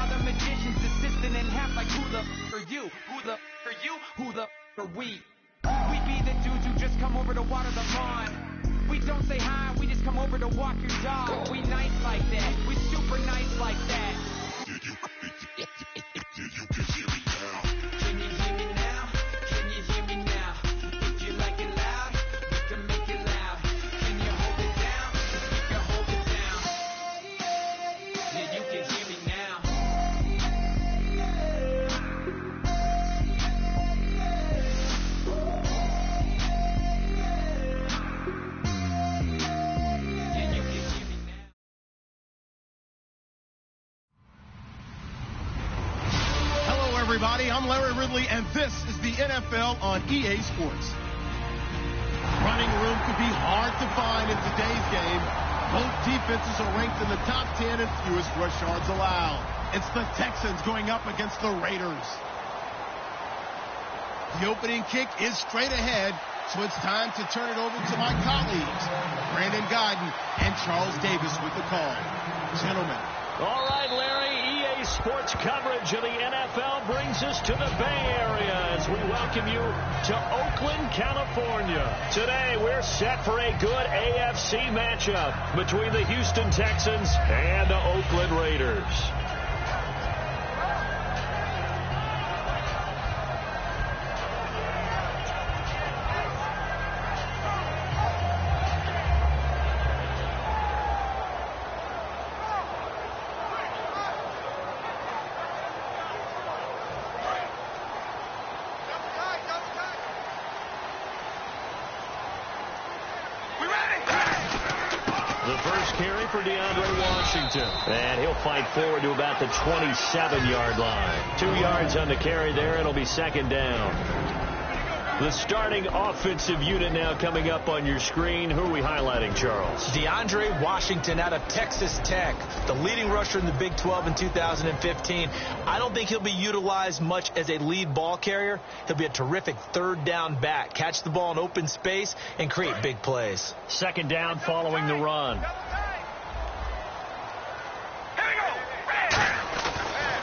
are the magician's assistant and half like who the are you? Who the are you? Who the are we? We be the dudes who just come over to water the lawn. We don't say hi, we just come over to walk your dog. We nice like that, we super nice like that. You can hear me now. Can you hear me now? Can you hear me now? If you like it loud, we can make it loud. Can you hold it down? We can hold it down. Yeah, you can hear me now. Yeah, you can hear me now. Hello, everybody. I'm Larry Ridley, and this is the NFL on EA Sports. Running room could be hard to find in today's game. Both defenses are ranked in the top 10 in fewest rush yards allowed. It's the Texans going up against the Raiders. The opening kick is straight ahead, so it's time to turn it over to my colleagues, Brandon Godden and Charles Davis with the call. Gentlemen. All right, Larry, EA Sports coverage of the NFL brings us to the Bay Area as we welcome you to Oakland, California. Today, we're set for a good AFC matchup between the Houston Texans and the Oakland Raiders. The first carry for DeAndre Washington. And he'll fight forward to about the 27-yard line. 2 yards on the carry there. It'll be second down. The starting offensive unit now coming up on your screen. Who are we highlighting, Charles? DeAndre Washington out of Texas Tech, the leading rusher in the Big 12 in 2015. I don't think he'll be utilized much as a lead ball carrier. He'll be a terrific third down back. Catch the ball in open space and create big plays. Second down following the run.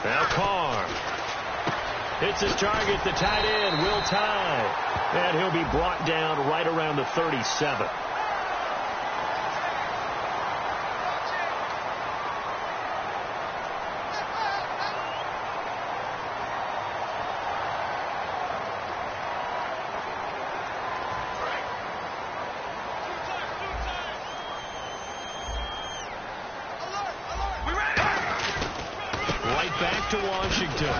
Now Carr. Hits his target, the tight end, Will Tye. And he'll be brought down right around the 37. Right back to Washington.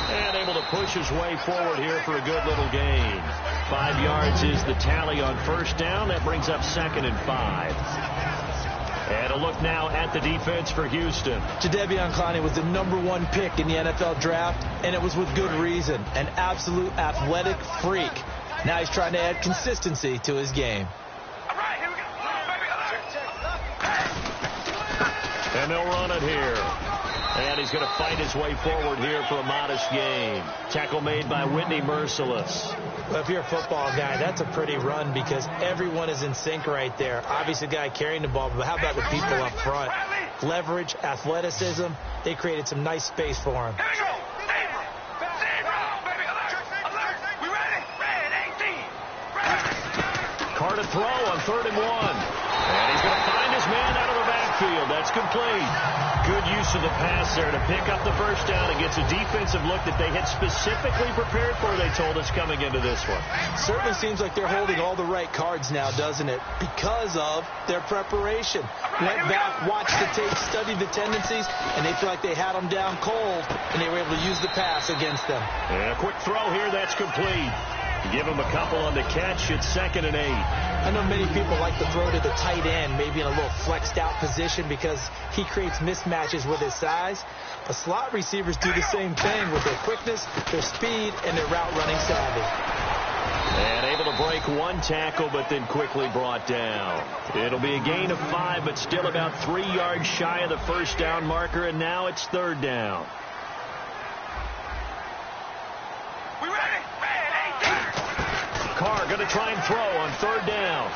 And able to push his way forward here for a good little gain. 5 yards is the tally on first down. That brings up 2nd and 5. And a look now at the defense for Houston. Jadeveon Clowney was the #1 pick in the NFL draft, and it was with good reason. An absolute athletic freak. Now he's trying to add consistency to his game. And they'll run it here. And he's going to fight his way forward here for a modest gain. Tackle made by Whitney Merciless. Well, if you're a football guy, that's a pretty run because everyone is in sync right there. Obviously, the guy carrying the ball, but how about the people up front? Leverage, athleticism, they created some nice space for him. Carr to throw on 3rd and 1. And he's going to find his man out of the backfield. That's complete. Good use of the pass there to pick up the first down and gets a defensive look that they had specifically prepared for, they told us, coming into this one. Certainly seems like they're holding all the right cards now, doesn't it? Because of their preparation. Went back, watched the tape, studied the tendencies, and they feel like they had them down cold, and they were able to use the pass against them. And a quick throw here, that's complete. Give him a couple on the catch. It's 2nd and 8. I know many people like to throw to the tight end, maybe in a little flexed out position because he creates mismatches with his size. But slot receivers do the same thing with their quickness, their speed, and their route running savvy. And able to break one tackle, but then quickly brought down. It'll be a gain of 5, but still about 3 yards shy of the first down marker, and now it's 3rd down. Carr going to try and throw on 3rd down.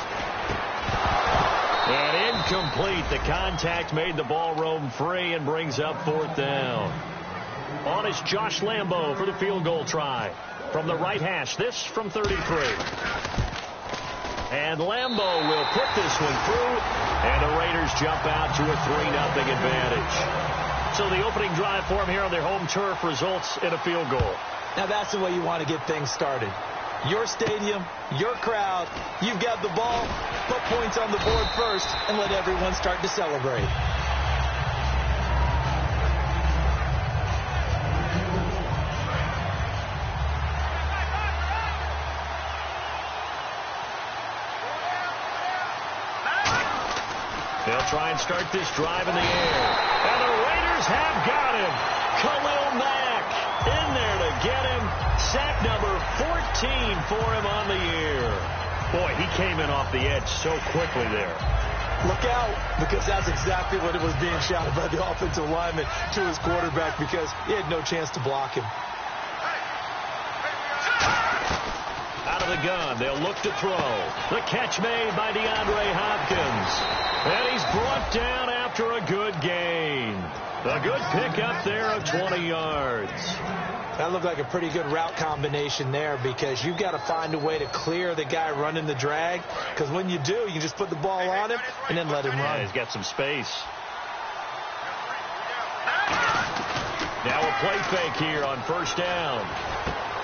And incomplete. The contact made the ball roam free and brings up 4th down. On is Josh Lambo for the field goal try. From the right hash, this from 33. And Lambo will put this one through, and the Raiders jump out to a 3-0 advantage. So the opening drive for them here on their home turf results in a field goal. Now that's the way you want to get things started. Your stadium, your crowd, you've got the ball, put points on the board first, and let everyone start to celebrate. They'll try and start this drive in the air. And the Raiders have got him. Khalil Mack in there to get him. Sack number 14 for him on the year. Boy, he came in off the edge so quickly there. Look out, because that's exactly what it was being shouted by the offensive lineman to his quarterback, because he had no chance to block him. Out of the gun, they'll look to throw. The catch made by DeAndre Hopkins. And he's brought down after a good gain. A good pickup there of 20 yards. That looked like a pretty good route combination there, because you've got to find a way to clear the guy running the drag, because when you do, you just put the ball on him and then let him run. Yeah, he's got some space. Now a play fake here on first down.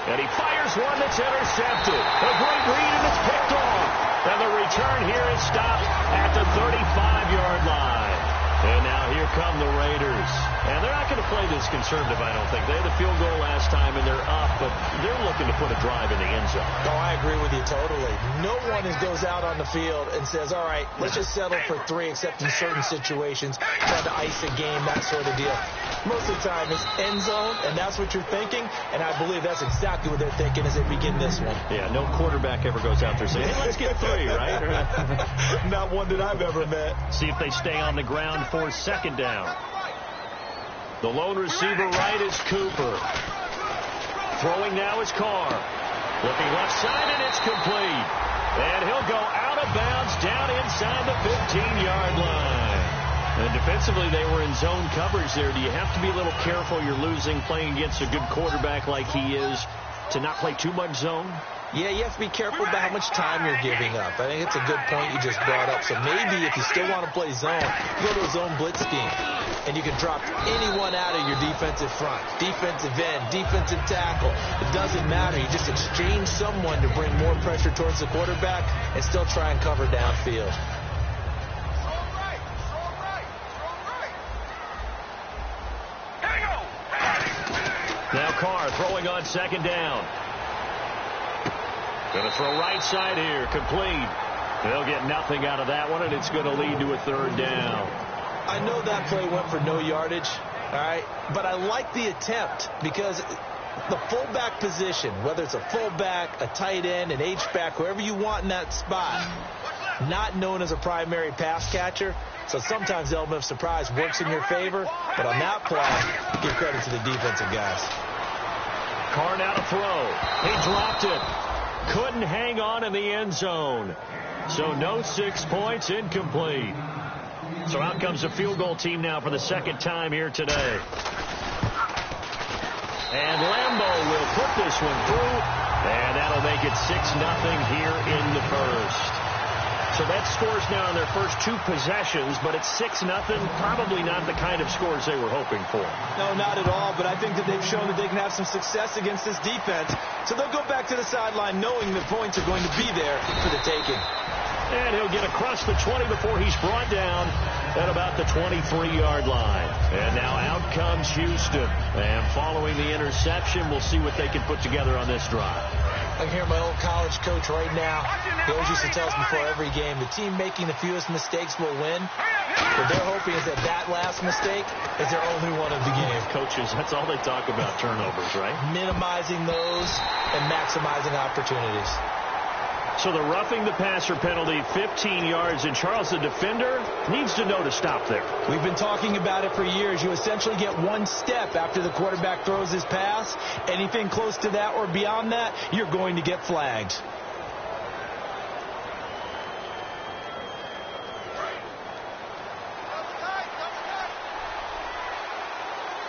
And he fires one that's intercepted. A great read, and it's picked off. And the return here is stopped at the 35-yard line. And now here come the Raiders. And they're not going to play this conservative, I don't think. They had the field goal last time, and they're up, but they're looking to put a drive in the end zone. Oh, I agree with you totally. No one goes out on the field and says, all right, let's just settle for 3, except in certain situations, trying to ice a game, that sort of deal. Most of the time, it's end zone, and that's what you're thinking, and I believe that's exactly what they're thinking as they begin this one. Yeah, no quarterback ever goes out there saying, hey, let's get 3, right? Not one that I've ever met. See if they stay on the ground for second down. The lone receiver right is Cooper. Throwing now is Carr. Looking left side, and it's complete. And he'll go out of bounds down inside the 15-yard line. And defensively, they were in zone coverage there. Do you have to be a little careful? You're losing, playing against a good quarterback like he is, to not play too much zone? Yeah, you have to be careful about how much time you're giving up. I think it's a good point you just brought up. So maybe if you still want to play zone, go to a zone blitz scheme. And you can drop anyone out of your defensive front, defensive end, defensive tackle. It doesn't matter. You just exchange someone to bring more pressure towards the quarterback and still try and cover downfield. Now Carr throwing on second down. Going to throw right side here, complete. They'll get nothing out of that one, and it's going to lead to a third down. I know that play went for no yardage, all right, but I like the attempt, because the fullback position, whether it's a fullback, a tight end, an H-back, whoever you want in that spot, not known as a primary pass catcher, so sometimes the element of surprise works in your favor, but on that play, give credit to the defensive guys. Carr now to throw. He dropped it. Couldn't hang on in the end zone. So no 6 points, incomplete. So out comes the field goal team now for the second time here today. And Lambo will put this one through, and that'll make it 6-0 here in the first. So that scores now in their first 2 possessions, but it's 6-0. Probably not the kind of scores they were hoping for. No, not at all, but I think that they've shown that they can have some success against this defense. So they'll go back to the sideline knowing the points are going to be there for the taking. And he'll get across the 20 before he's brought down at about the 23-yard line. And now out comes Houston. And following the interception, we'll see what they can put together on this drive. I can hear my old college coach right now. He always used to tell us before every game, the team making the fewest mistakes will win. What they're hoping is that that last mistake is their only one of the game. Coaches, that's all they talk about, turnovers, right? Minimizing those and maximizing opportunities. So the roughing the passer penalty, 15 yards, and Charles, the defender, needs to know to stop there. We've been talking about it for years. You essentially get 1 step after the quarterback throws his pass. Anything close to that or beyond that, you're going to get flagged.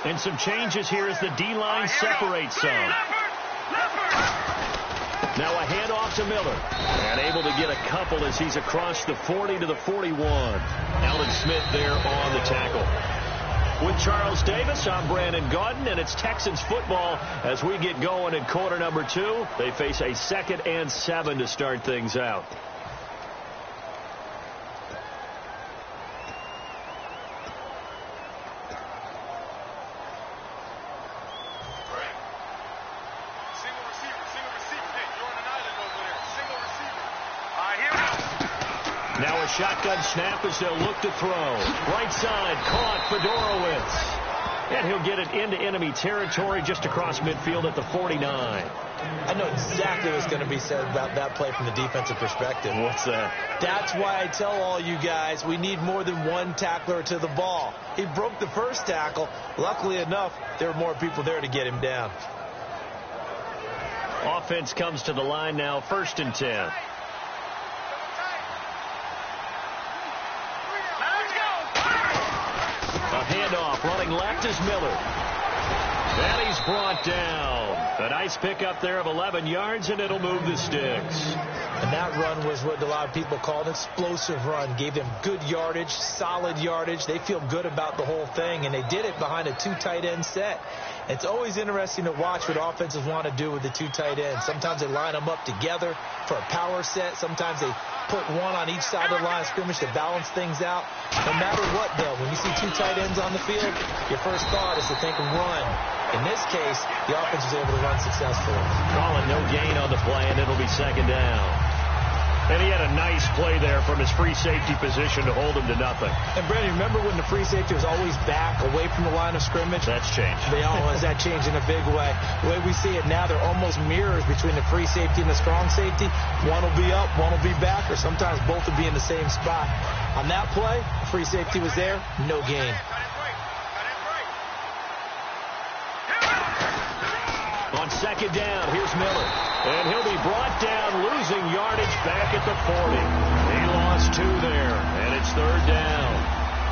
And some changes here as the D-line separates some. Now a handoff to Miller. And able to get a couple as he's across the 40 to the 41. Alden Smith there on the tackle. With Charles Davis, I'm Brandon Gaudin, and it's Texans football as we get going in quarter number 2. They face a 2nd and 7 to start things out. Now a shotgun snap as they'll look to throw. Right side, caught Fedorowicz. And he'll get it into enemy territory just across midfield at the 49. I know exactly what's going to be said about that play from the defensive perspective. What's that? That's why I tell all you guys we need more than one tackler to the ball. He broke the first tackle. Luckily enough, there were more people there to get him down. Offense comes to the line now, 1st and 10. A handoff, running left is Miller. And he's brought down. A nice pickup there of 11 yards, and it'll move the sticks. And that run was what a lot of people call an explosive run. Gave them good yardage, solid yardage. They feel good about the whole thing, and they did it behind a 2 tight end set. It's always interesting to watch what offenses want to do with the 2 tight ends. Sometimes they line them up together for a power set. Sometimes they put one on each side of the line of scrimmage to balance things out. No matter what, though, when you see 2 tight ends on the field, your first thought is to think run. In this case, the offense was able to run successfully. Calling no gain on the play, and it'll be 2nd down. And he had a nice play there from his free safety position to hold him to nothing. And, Brandon, remember when the free safety was always back, away from the line of scrimmage? That's changed. That changed in a big way. The way we see it now, they're almost mirrors between the free safety and the strong safety. One will be up, one will be back, or sometimes both will be in the same spot. On that play, free safety was there, no gain. On 2nd down, here's Miller. And he'll be brought down, losing yardage back at the 40. He lost 2 there, and it's 3rd down.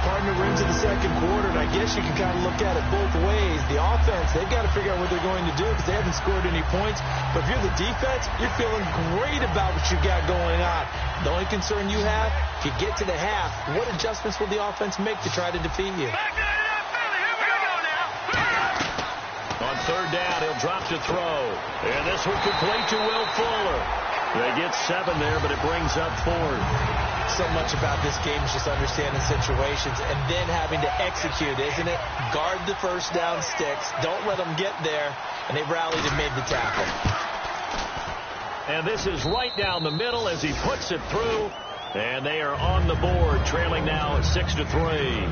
Partner, we're into the 2nd quarter, and I guess you can kind of look at it both ways. The offense, they've got to figure out what they're going to do because they haven't scored any points. But if you're the defense, you're feeling great about what you got going on. The only concern you have, if you get to the half, what adjustments will the offense make to try to defeat you? On 3rd down, he'll drop to throw. And this one complete to Will Fuller. They get 7 there, but it brings up 4th. So much about this game is just understanding situations and then having to execute, isn't it? Guard the first down sticks. Don't let them get there. And they rallied and made the tackle. And this is right down the middle as he puts it through. And they are on the board, trailing now at 6-3.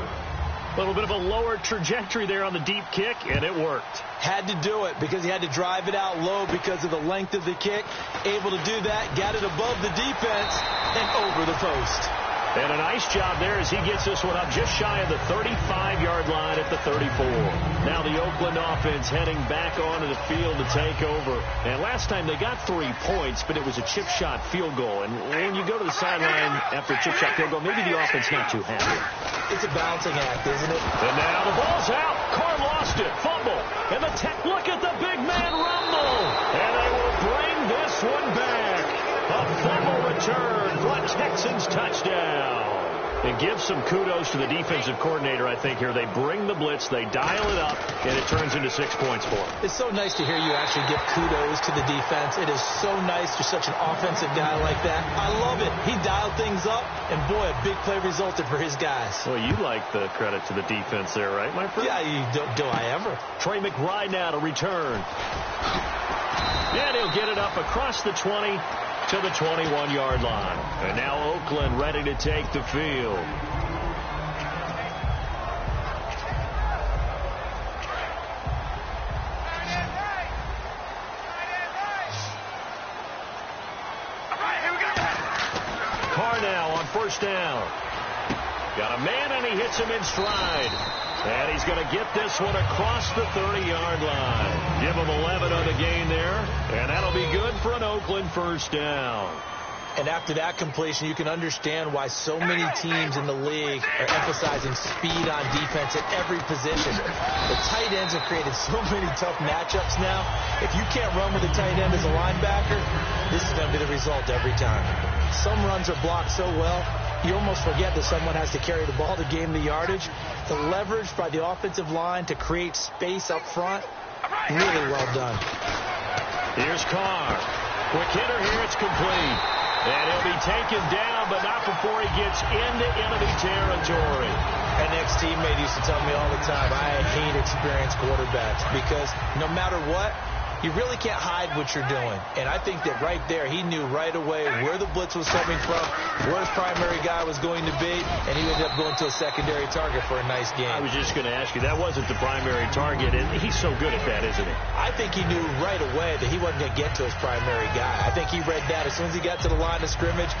A little bit of a lower trajectory there on the deep kick, and it worked. Had to do it because he had to drive it out low because of the length of the kick. Able to do that, got it above the defense, and over the post. And a nice job there as he gets this one up just shy of the 35-yard line at the 34. Now the Oakland offense heading back onto the field to take over. And last time they got 3 points, but it was a chip shot field goal. And when you go to the sideline after a chip shot field goal, maybe the offense not too happy. It's a balancing act, isn't it? And now the ball's out. Carr lost it. Fumble. And the Tech look at the big man rumble. And they will bring this one back. A fumble return for a Texans touchdown. And give some kudos to the defensive coordinator, I think, here. They bring the blitz, they dial it up, and it turns into 6 points for them. It's so nice to hear you actually give kudos to the defense. It is so nice you're such an offensive guy like that. I love it. He dialed things up, and boy, a big play resulted for his guys. Well, you like the credit to the defense there, right, my friend? Yeah, do I ever. Trey McBride now to return. And he'll get it up across the 20 to the 21-yard line. And now Oakland ready to take the field. Carr now on 1st down. Got a man, and he hits him in stride. And he's going to get this one across the 30-yard line. Give him 11 on the gain there. And that'll be good for an Oakland 1st down. And after that completion, you can understand why so many teams in the league are emphasizing speed on defense at every position. The tight ends have created so many tough matchups now. If you can't run with a tight end as a linebacker, this is going to be the result every time. Some runs are blocked so well, you almost forget that someone has to carry the ball to gain the yardage. The leverage by the offensive line to create space up front, really well done. Here's Carr. Quick hitter here, it's complete. And he'll be taken down, but not before he gets into enemy territory. An ex-teammate used to tell me all the time, I hate experienced quarterbacks because no matter what, you really can't hide what you're doing. And I think that right there, he knew right away where the blitz was coming from, where his primary guy was going to be, and he ended up going to a secondary target for a nice game. I was just going to ask you, that wasn't the primary target, and he's so good at that, isn't he? I think he knew right away that he wasn't going to get to his primary guy. I think he read that as soon as he got to the line of scrimmage,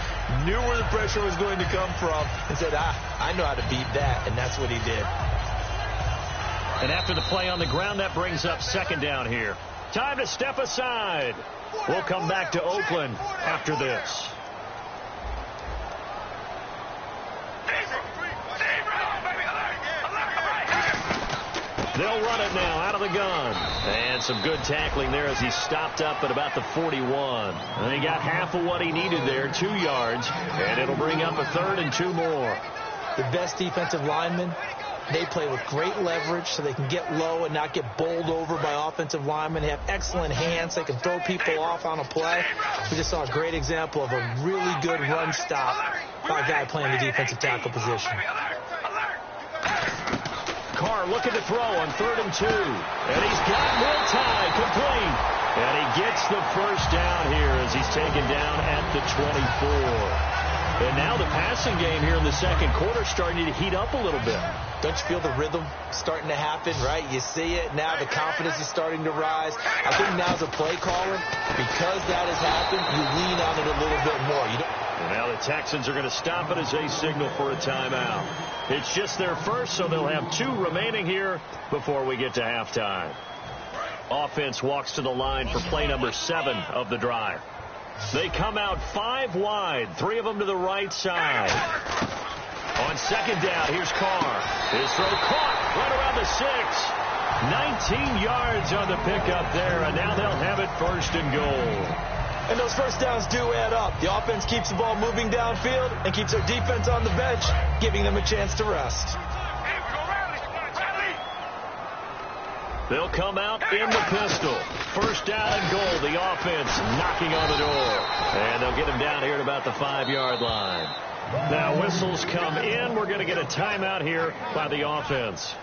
knew where the pressure was going to come from, and said, I know how to beat that, and that's what he did. And after the play on the ground, that brings up second down here. Time to step aside. We'll come back to Oakland after this. They'll run it now out of the gun. And some good tackling there as he stopped up at about the 41. And he got half of what he needed there, 2 yards. And it'll bring up a 3rd and 2 more. The best defensive linemen, they play with great leverage so they can get low and not get bowled over by offensive linemen. They have excellent hands. They can throw people off on a play. We just saw a great example of a really good run stop by a guy playing the defensive tackle position. Carr looking to throw on 3rd and 2. And he's got more time, complete. And he gets the first down here as he's taken down at the 24. And now the passing game here in the second quarter starting to heat up a little bit. Don't you feel the rhythm starting to happen, right? You see it. Now the confidence is starting to rise. I think now as a play caller, because that has happened, you lean on it a little bit more. And now the Texans are going to stop it as they signal for a timeout. It's just their first, so they'll have 2 remaining here before we get to halftime. Offense walks to the line for play number 7 of the drive. They come out 5 wide, 3 of them to the right side. On second down, here's Carr. His throw caught right around the 6. 19 yards on the pickup there, and now they'll have it 1st and goal. And those first downs do add up. The offense keeps the ball moving downfield and keeps their defense on the bench, giving them a chance to rest. They'll come out in the pistol. 1st down and goal. The offense knocking on the door. And they'll get him down here at about the 5-yard line. Now whistles come in. We're going to get a timeout here by the offense.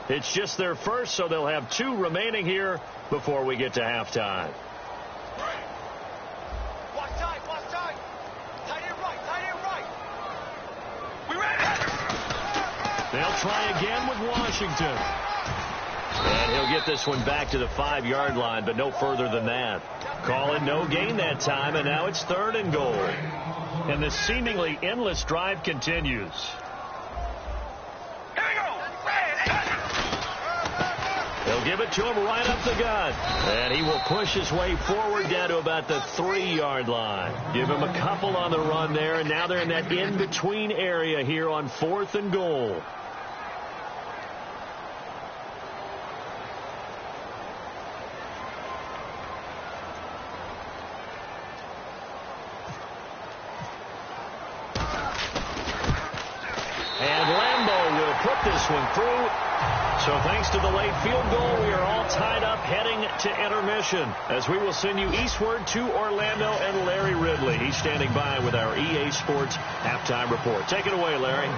It's just their first, so they'll have 2 remaining here before we get to halftime. They'll try again with Washington. And he'll get this one back to the 5-yard line, but no further than that. Call it no gain that time, and now it's 3rd and goal. And the seemingly endless drive continues. They'll give it to him right up the gut. And he will push his way forward down to about the 3-yard line. Give him a couple on the run there, and now they're in that in-between area here on 4th and goal. This one through. So thanks to the late field goal, we are all tied up heading to intermission as we will send you eastward to Orlando and Larry Ridley. He's standing by with our EA Sports halftime report. Take it away, Larry.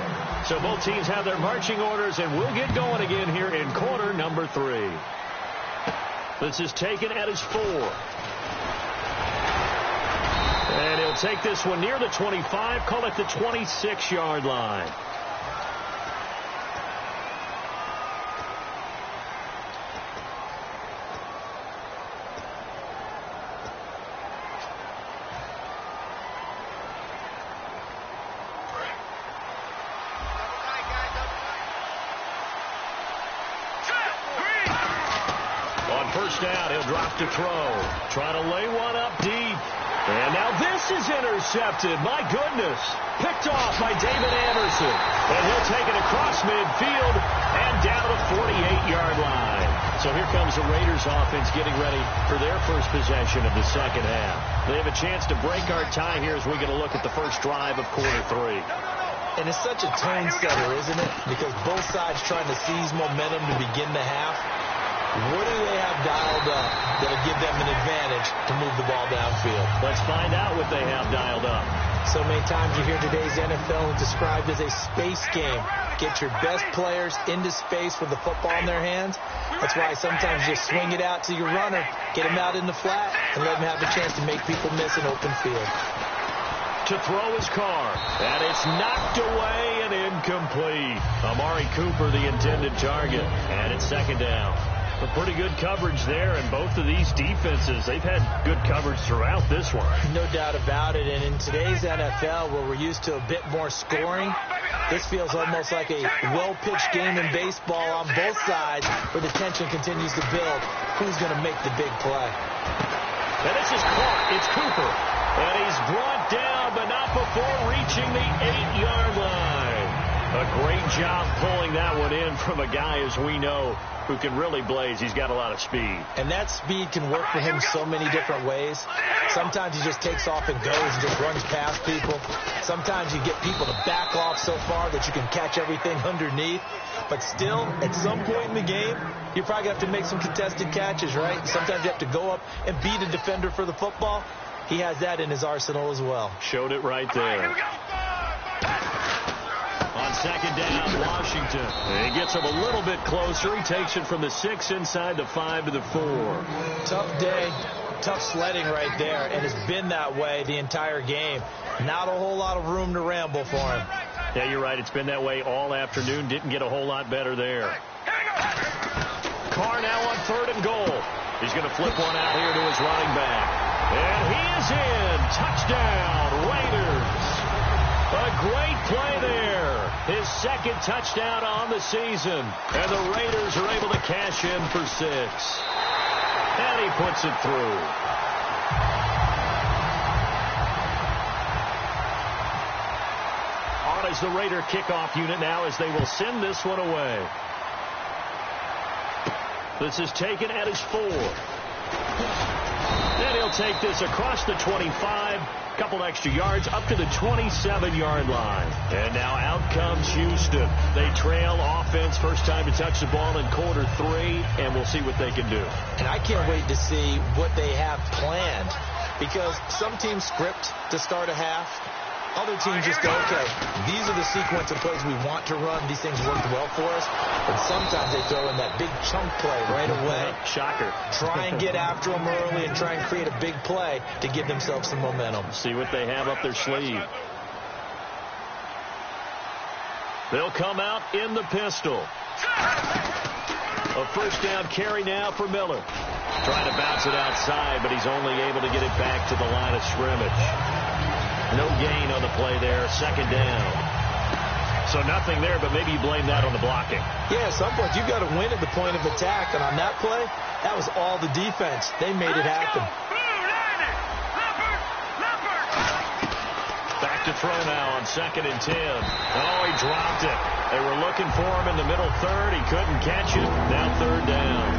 So both teams have their marching orders, and we'll get going again here in quarter number 3. This is taken at his 4. And he'll take this one near the 25, call it the 26-yard line. First down, he'll drop to throw. Trying to lay one up deep. And now this is intercepted. My goodness. Picked off by David Anderson. And he'll take it across midfield and down the 48-yard line. So here comes the Raiders offense getting ready for their first possession of the second half. They have a chance to break our tie here as we get a look at the first drive of quarter 3. And it's such a tone setter, isn't it? Because both sides trying to seize momentum to begin the half. What do they have dialed up that'll give them an advantage to move the ball downfield? Let's find out what they have dialed up. So many times you hear today's NFL described as a space game. Get your best players into space with the football in their hands. That's why sometimes you just swing it out to your runner, get him out in the flat, and let him have a chance to make people miss an open field. To throw his car, and it's knocked away and incomplete. Amari Cooper, the intended target, and it's second down. A pretty good coverage there, and both of these defenses, they've had good coverage throughout this one. No doubt about it, and in today's NFL, where we're used to a bit more scoring, this feels almost like a well-pitched game in baseball on both sides, where the tension continues to build. Who's going to make the big play? And this is caught. It's Cooper. And he's brought down, but not before reaching the 8-yard line. A great job pulling that one in from a guy, as we know, who can really blaze. He's got a lot of speed. And that speed can work for him so many different ways. Sometimes he just takes off and goes and just runs past people. Sometimes you get people to back off so far that you can catch everything underneath. But still, at some point in the game, you're probably going to have to make some contested catches, right? Sometimes you have to go up and beat a defender for the football. He has that in his arsenal as well. Showed it right there. On second down, Washington. He gets him a little bit closer. He takes it from the 6 inside the 5 to the 4. Tough day, tough sledding right there, and it's been that way the entire game. Not a whole lot of room to ramble for him. Yeah, you're right. It's been that way all afternoon. Didn't get a whole lot better there. Carr now on 3rd and goal. He's going to flip one out here to his running back. And he is in. Touchdown, Raiders. A great play there. His second touchdown on the season. And the Raiders are able to cash in for 6. And he puts it through. On is the Raider kickoff unit now as they will send this one away. This is taken at his 4. And he'll take this across the 25. Couple extra yards up to the 27-yard line. And now out comes Houston. They trail offense, first time to touch the ball in quarter 3, and we'll see what they can do. And I can't wait to see what they have planned, because some teams script to start a half. Other teams just go, okay, these are the sequence of plays we want to run. These things worked well for us. But sometimes they throw in that big chunk play right away. Shocker. Try and get after them early and try and create a big play to give themselves some momentum. See what they have up their sleeve. They'll come out in the pistol. A first down carry now for Miller. Trying to bounce it outside, but he's only able to get it back to the line of scrimmage. No gain on the play there. Second down. So nothing there, but maybe you blame that on the blocking. Yeah, at some point you've got to win at the point of attack. And on that play, that was all the defense. They made it happen. Back to throw now on 2nd and 10. Oh, he dropped it. They were looking for him in the middle 3rd. He couldn't catch it. Now 3rd down.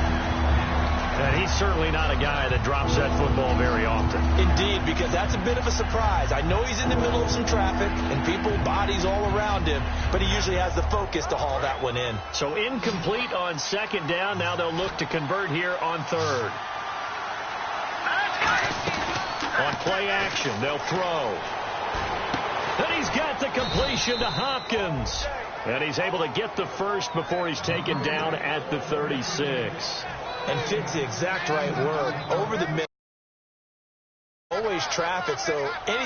And he's certainly not a guy that drops that football very often. Indeed, because that's a bit of a surprise. I know he's in the middle of some traffic and people, bodies all around him, but he usually has the focus to haul that one in. So incomplete on 2nd down. Now they'll look to convert here on 3rd. On play action, they'll throw. And he's got the completion to Hopkins. And he's able to get the first before he's taken down at the 36. And fits the exact right word. Over the middle. Always traffic, so any